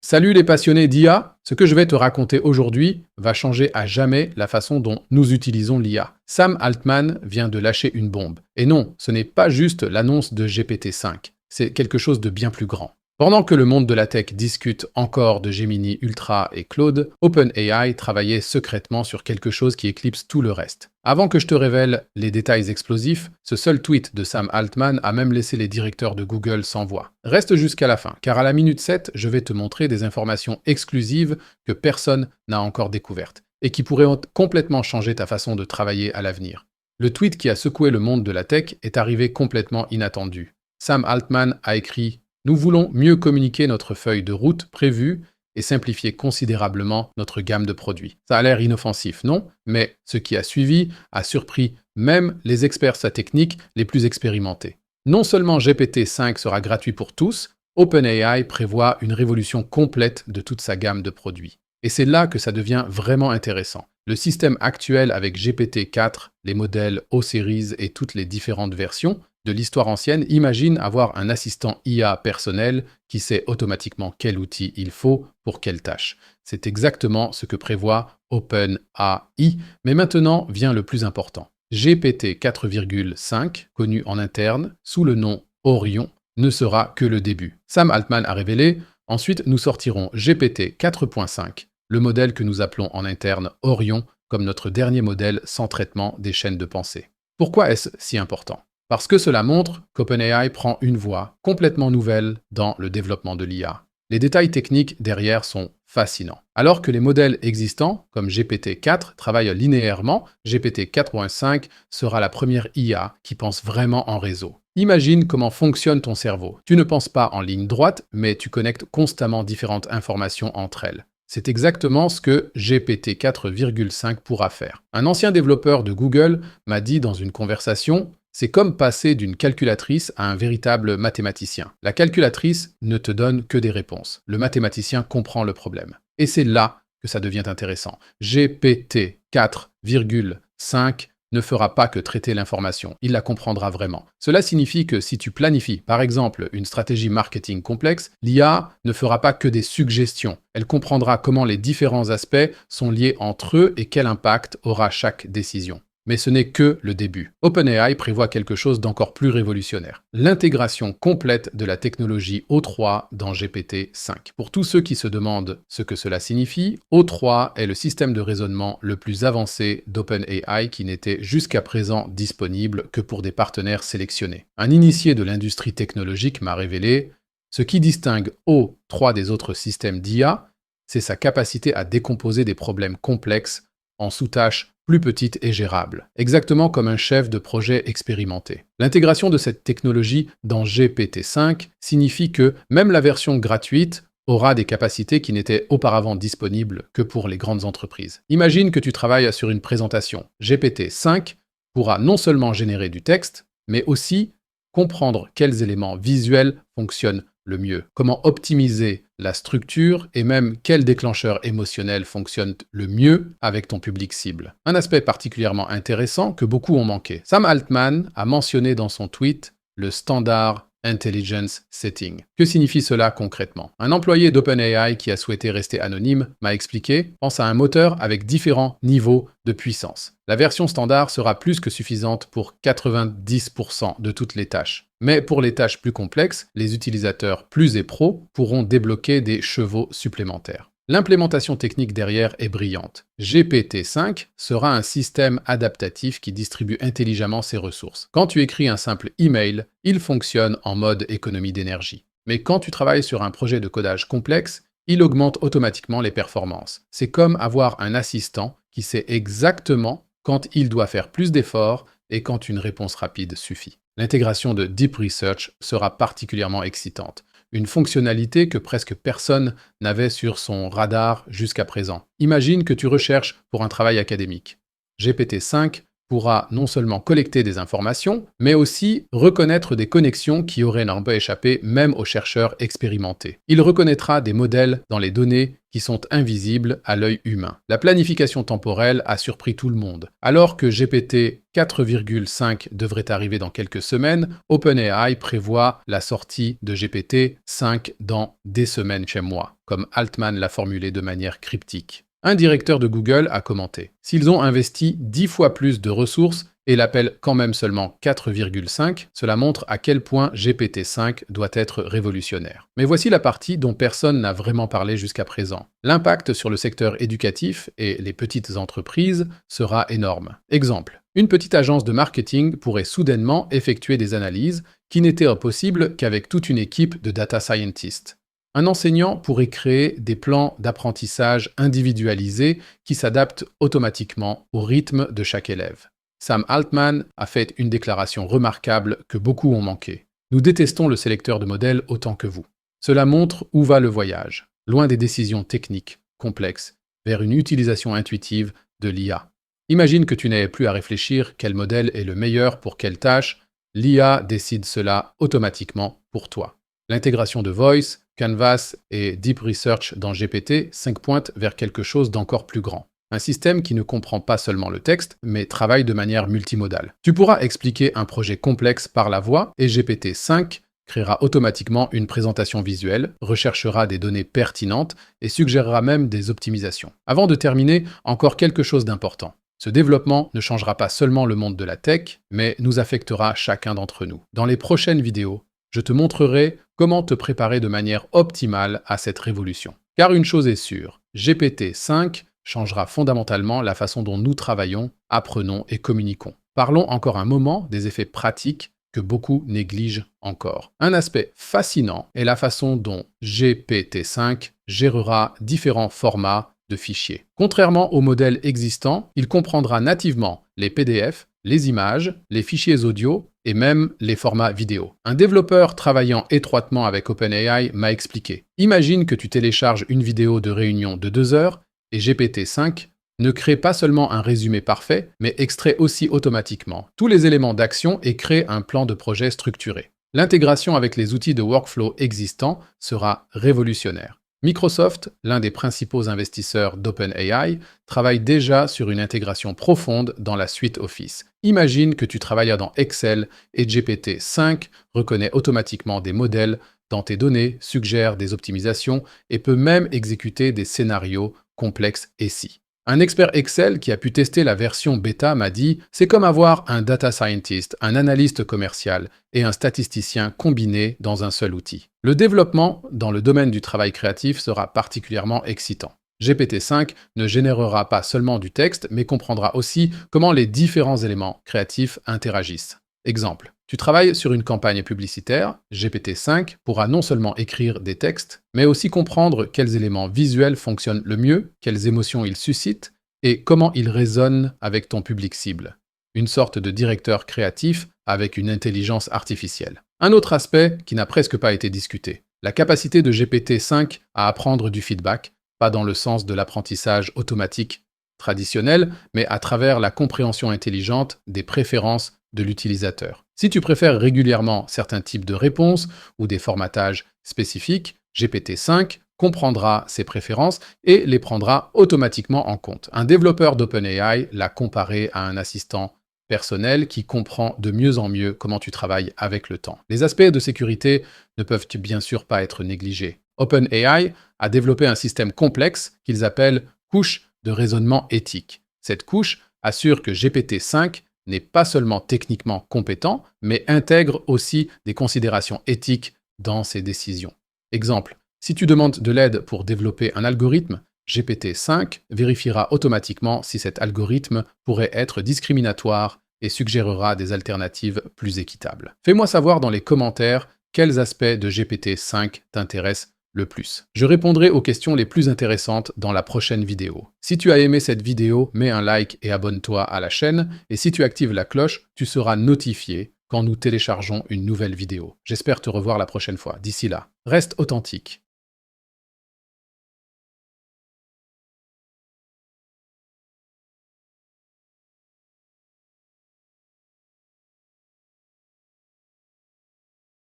Salut les passionnés d'IA, ce que je vais te raconter aujourd'hui va changer à jamais la façon dont nous utilisons l'IA. Sam Altman vient de lâcher une bombe. Et non, ce n'est pas juste l'annonce de GPT-5, c'est quelque chose de bien plus grand. Pendant que le monde de la tech discute encore de Gemini Ultra et Claude, OpenAI travaillait secrètement sur quelque chose qui éclipse tout le reste. Avant que je te révèle les détails explosifs, ce seul tweet de Sam Altman a même laissé les directeurs de Google sans voix. Reste jusqu'à la fin, car à la minute 7, je vais te montrer des informations exclusives que personne n'a encore découvertes, et qui pourraient complètement changer ta façon de travailler à l'avenir. Le tweet qui a secoué le monde de la tech est arrivé complètement inattendu. Sam Altman a écrit: nous voulons mieux communiquer notre feuille de route prévue et simplifier considérablement notre gamme de produits. Ça a l'air inoffensif, non? Mais ce qui a suivi a surpris même les experts techniques les plus expérimentés. Non seulement GPT-5 sera gratuit pour tous, OpenAI prévoit une révolution complète de toute sa gamme de produits. Et c'est là que ça devient vraiment intéressant. Le système actuel avec GPT-4, les modèles O-Series et toutes les différentes versions de l'histoire ancienne imagine avoir un assistant IA personnel qui sait automatiquement quel outil il faut pour quelle tâche. C'est exactement ce que prévoit OpenAI, mais maintenant vient le plus important. GPT 4,5, connu en interne sous le nom Orion, ne sera que le début. Sam Altman a révélé: ensuite nous sortirons GPT 4.5, le modèle que nous appelons en interne Orion, comme notre dernier modèle sans traitement des chaînes de pensée. Pourquoi est-ce si important? Parce que cela montre qu'OpenAI prend une voie complètement nouvelle dans le développement de l'IA. Les détails techniques derrière sont fascinants. Alors que les modèles existants, comme GPT-4, travaillent linéairement, GPT 4.5 sera la première IA qui pense vraiment en réseau. Imagine comment fonctionne ton cerveau. Tu ne penses pas en ligne droite, mais tu connectes constamment différentes informations entre elles. C'est exactement ce que GPT 4,5 pourra faire. Un ancien développeur de Google m'a dit dans une conversation: c'est comme passer d'une calculatrice à un véritable mathématicien. La calculatrice ne te donne que des réponses. Le mathématicien comprend le problème. Et c'est là que ça devient intéressant. GPT 4,5 ne fera pas que traiter l'information, il la comprendra vraiment. Cela signifie que si tu planifies, par exemple, une stratégie marketing complexe, l'IA ne fera pas que des suggestions. Elle comprendra comment les différents aspects sont liés entre eux et quel impact aura chaque décision. Mais ce n'est que le début. OpenAI prévoit quelque chose d'encore plus révolutionnaire: l'intégration complète de la technologie O3 dans GPT-5. Pour tous ceux qui se demandent ce que cela signifie, O3 est le système de raisonnement le plus avancé d'OpenAI qui n'était jusqu'à présent disponible que pour des partenaires sélectionnés. Un initié de l'industrie technologique m'a révélé: ce qui distingue O3 des autres systèmes d'IA, c'est sa capacité à décomposer des problèmes complexes en sous-tâches plus petite et gérable, exactement comme un chef de projet expérimenté. L'intégration de cette technologie dans GPT-5 signifie que même la version gratuite aura des capacités qui n'étaient auparavant disponibles que pour les grandes entreprises. Imagine que tu travailles sur une présentation. GPT-5 pourra non seulement générer du texte, mais aussi comprendre quels éléments visuels fonctionnent le mieux, comment optimiser la structure et même quel déclencheur émotionnel fonctionne le mieux avec ton public cible. Un aspect particulièrement intéressant que beaucoup ont manqué. Sam Altman a mentionné dans son tweet le standard Intelligence Setting. Que signifie cela concrètement? Un employé d'OpenAI qui a souhaité rester anonyme m'a expliqué: pense à un moteur avec différents niveaux de puissance. La version standard sera plus que suffisante pour 90% de toutes les tâches. Mais pour les tâches plus complexes, les utilisateurs plus et pros pourront débloquer des chevaux supplémentaires. L'implémentation technique derrière est brillante. GPT-5 sera un système adaptatif qui distribue intelligemment ses ressources. Quand tu écris un simple email, il fonctionne en mode économie d'énergie. Mais quand tu travailles sur un projet de codage complexe, il augmente automatiquement les performances. C'est comme avoir un assistant qui sait exactement quand il doit faire plus d'efforts et quand une réponse rapide suffit. L'intégration de Deep Research sera particulièrement excitante. Une fonctionnalité que presque personne n'avait sur son radar jusqu'à présent. Imagine que tu recherches pour un travail académique. GPT-5 pourra non seulement collecter des informations, mais aussi reconnaître des connexions qui auraient normalement échappé même aux chercheurs expérimentés. Il reconnaîtra des modèles dans les données qui sont invisibles à l'œil humain. La planification temporelle a surpris tout le monde. Alors que GPT 4,5 devrait arriver dans quelques semaines, OpenAI prévoit la sortie de GPT 5 dans des semaines chez moi, comme Altman l'a formulé de manière cryptique. Un directeur de Google a commenté « S'ils ont investi 10 fois plus de ressources et l'appellent quand même seulement 4,5, cela montre à quel point GPT-5 doit être révolutionnaire. » Mais voici la partie dont personne n'a vraiment parlé jusqu'à présent. L'impact sur le secteur éducatif et les petites entreprises sera énorme. Exemple, une petite agence de marketing pourrait soudainement effectuer des analyses qui n'étaient possibles qu'avec toute une équipe de data scientists. Un enseignant pourrait créer des plans d'apprentissage individualisés qui s'adaptent automatiquement au rythme de chaque élève. Sam Altman a fait une déclaration remarquable que beaucoup ont manqué. Nous détestons le sélecteur de modèles autant que vous. Cela montre où va le voyage, loin des décisions techniques, complexes, vers une utilisation intuitive de l'IA. Imagine que tu n'aies plus à réfléchir quel modèle est le meilleur pour quelle tâche, l'IA décide cela automatiquement pour toi. L'intégration de Voice, Canvas et Deep Research dans GPT 5 pointe vers quelque chose d'encore plus grand. Un système qui ne comprend pas seulement le texte, mais travaille de manière multimodale. Tu pourras expliquer un projet complexe par la voix et GPT 5 créera automatiquement une présentation visuelle, recherchera des données pertinentes et suggérera même des optimisations. Avant de terminer, encore quelque chose d'important. Ce développement ne changera pas seulement le monde de la tech, mais nous affectera chacun d'entre nous. Dans les prochaines vidéos, je te montrerai comment te préparer de manière optimale à cette révolution. Car une chose est sûre, GPT-5 changera fondamentalement la façon dont nous travaillons, apprenons et communiquons. Parlons encore un moment des effets pratiques que beaucoup négligent encore. Un aspect fascinant est la façon dont GPT-5 gérera différents formats de fichiers. Contrairement au modèle existant, il comprendra nativement les PDF, les images, les fichiers audio et même les formats vidéo. Un développeur travaillant étroitement avec OpenAI m'a expliqué. Imagine que tu télécharges une vidéo de réunion de 2 heures et GPT-5 ne crée pas seulement un résumé parfait, mais extrait aussi automatiquement tous les éléments d'action et crée un plan de projet structuré. L'intégration avec les outils de workflow existants sera révolutionnaire. Microsoft, l'un des principaux investisseurs d'OpenAI, travaille déjà sur une intégration profonde dans la suite Office. Imagine que tu travailles dans Excel et GPT-5 reconnaît automatiquement des modèles dans tes données, suggère des optimisations et peut même exécuter des scénarios complexes et si. Un expert Excel qui a pu tester la version bêta m'a dit « C'est comme avoir un data scientist, un analyste commercial et un statisticien combinés dans un seul outil. » Le développement dans le domaine du travail créatif sera particulièrement excitant. GPT-5 ne générera pas seulement du texte, mais comprendra aussi comment les différents éléments créatifs interagissent. Exemple, tu travailles sur une campagne publicitaire, GPT-5 pourra non seulement écrire des textes, mais aussi comprendre quels éléments visuels fonctionnent le mieux, quelles émotions ils suscitent, et comment ils résonnent avec ton public cible. Une sorte de directeur créatif avec une intelligence artificielle. Un autre aspect qui n'a presque pas été discuté, la capacité de GPT-5 à apprendre du feedback, pas dans le sens de l'apprentissage automatique traditionnel, mais à travers la compréhension intelligente des préférences de l'utilisateur. Si tu préfères régulièrement certains types de réponses ou des formatages spécifiques, GPT-5 comprendra ces préférences et les prendra automatiquement en compte. Un développeur d'OpenAI l'a comparé à un assistant personnel qui comprend de mieux en mieux comment tu travailles avec le temps. Les aspects de sécurité ne peuvent bien sûr pas être négligés. OpenAI a développé un système complexe qu'ils appellent couche de raisonnement éthique. Cette couche assure que GPT-5 n'est pas seulement techniquement compétent, mais intègre aussi des considérations éthiques dans ses décisions. Exemple, si tu demandes de l'aide pour développer un algorithme, GPT-5 vérifiera automatiquement si cet algorithme pourrait être discriminatoire et suggérera des alternatives plus équitables. Fais-moi savoir dans les commentaires quels aspects de GPT-5 t'intéressent le plus. Je répondrai aux questions les plus intéressantes dans la prochaine vidéo. Si tu as aimé cette vidéo, mets un like et abonne-toi à la chaîne. Et si tu actives la cloche, tu seras notifié quand nous téléchargeons une nouvelle vidéo. J'espère te revoir la prochaine fois. D'ici là, reste authentique.